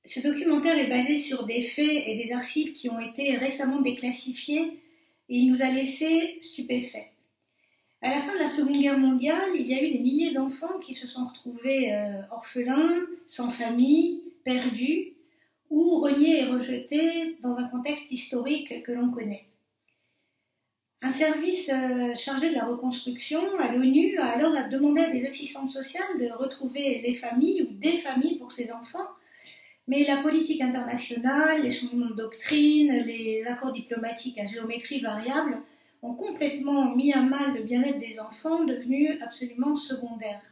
Ce documentaire est basé sur des faits et des archives qui ont été récemment déclassifiés et il nous a laissés stupéfaits. À la fin de la Seconde Guerre mondiale, il y a eu des milliers d'enfants qui se sont retrouvés orphelins, sans famille, perdus ou reniés et rejetés dans un contexte historique que l'on connaît. Un service chargé de la reconstruction à l'ONU a alors demandé à des assistantes sociales de retrouver les familles ou des familles pour ces enfants, mais la politique internationale, les changements de doctrine, les accords diplomatiques à géométrie variable ont complètement mis à mal le bien-être des enfants, devenu absolument secondaire.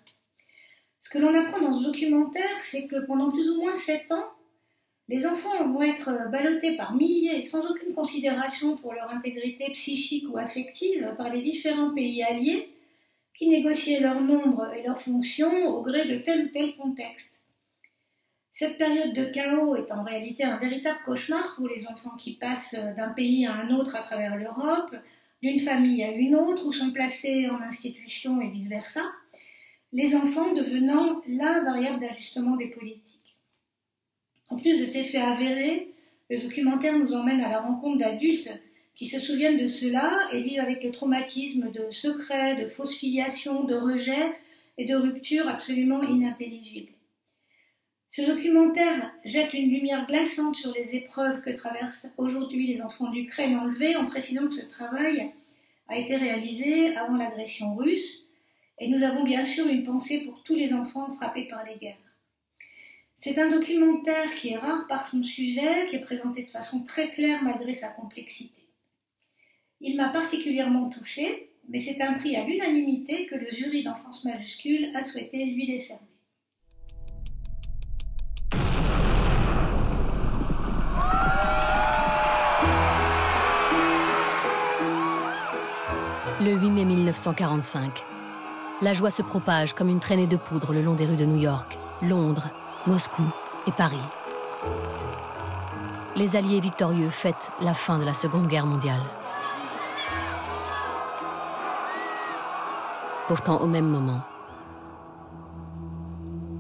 Ce que l'on apprend dans ce documentaire, c'est que pendant plus ou moins 7 ans, les enfants vont être ballottés par milliers, sans aucune considération pour leur intégrité psychique ou affective, par les différents pays alliés qui négociaient leur nombre et leur fonction au gré de tel ou tel contexte. Cette période de chaos est en réalité un véritable cauchemar pour les enfants qui passent d'un pays à un autre à travers l'Europe, d'une famille à une autre, ou sont placés en institution et vice-versa, les enfants devenant la variable d'ajustement des politiques. En plus de ces faits avérés, le documentaire nous emmène à la rencontre d'adultes qui se souviennent de cela et vivent avec le traumatisme de secrets, de fausses filiations, de rejets et de ruptures absolument inintelligibles. Ce documentaire jette une lumière glaçante sur les épreuves que traversent aujourd'hui les enfants d'Ukraine enlevés, en précisant que ce travail a été réalisé avant l'agression russe, et nous avons bien sûr une pensée pour tous les enfants frappés par les guerres. C'est un documentaire qui est rare par son sujet, qui est présenté de façon très claire malgré sa complexité. Il m'a particulièrement touchée, mais c'est un prix à l'unanimité que le jury d'Enfance Majuscule a souhaité lui décerner. Le 8 mai 1945, la joie se propage comme une traînée de poudre le long des rues de New York, Londres, Moscou et Paris. Les Alliés victorieux fêtent la fin de la Seconde Guerre mondiale. Pourtant, au même moment,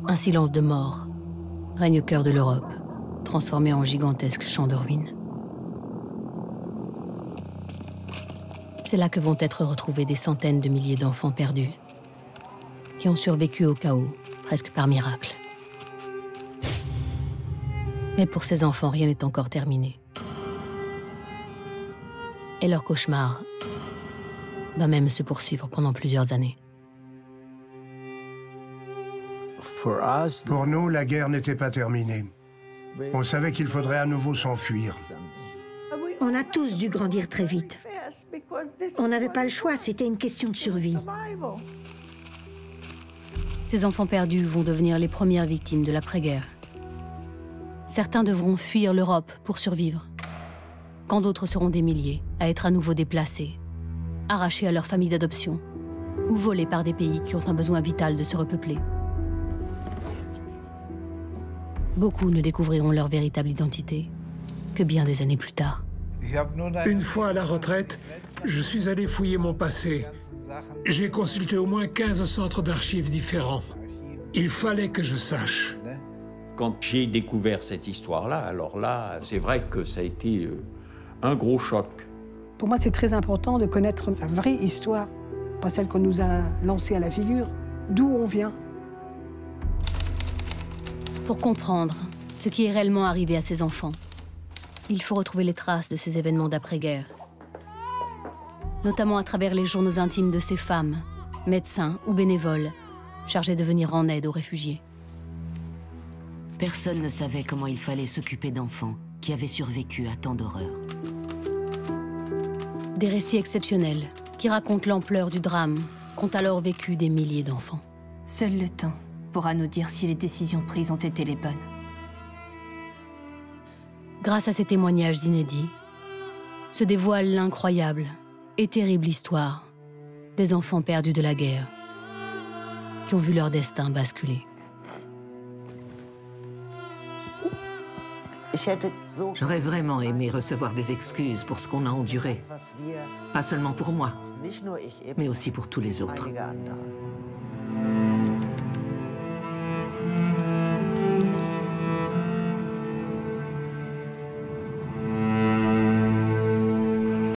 un silence de mort règne au cœur de l'Europe, transformé en gigantesque champ de ruines. C'est là que vont être retrouvés des centaines de milliers d'enfants perdus, qui ont survécu au chaos, presque par miracle. Mais pour ces enfants, rien n'est encore terminé. Et leur cauchemar va même se poursuivre pendant plusieurs années. Pour nous, la guerre n'était pas terminée. On savait qu'il faudrait à nouveau s'enfuir. On a tous dû grandir très vite. On n'avait pas le choix, c'était une question de survie. Ces enfants perdus vont devenir les premières victimes de l'après-guerre. Certains devront fuir l'Europe pour survivre, quand d'autres seront des milliers à être à nouveau déplacés, arrachés à leur famille d'adoption ou volés par des pays qui ont un besoin vital de se repeupler. Beaucoup ne découvriront leur véritable identité que bien des années plus tard. Une fois à la retraite, je suis allé fouiller mon passé. J'ai consulté au moins 15 centres d'archives différents. Il fallait que je sache. Quand j'ai découvert cette histoire-là, alors là, c'est vrai que ça a été un gros choc. Pour moi, c'est très important de connaître sa vraie histoire, pas celle qu'on nous a lancée à la figure, d'où on vient. Pour comprendre ce qui est réellement arrivé à ces enfants, il faut retrouver les traces de ces événements d'après-guerre, notamment à travers les journaux intimes de ces femmes, médecins ou bénévoles, chargés de venir en aide aux réfugiés. Personne ne savait comment il fallait s'occuper d'enfants qui avaient survécu à tant d'horreurs. Des récits exceptionnels qui racontent l'ampleur du drame qu'ont alors vécu des milliers d'enfants. Seul le temps pourra nous dire si les décisions prises ont été les bonnes. Grâce à ces témoignages inédits, se dévoile l'incroyable et terrible histoire des enfants perdus de la guerre qui ont vu leur destin basculer. J'aurais vraiment aimé recevoir des excuses pour ce qu'on a enduré. Pas seulement pour moi, mais aussi pour tous les autres.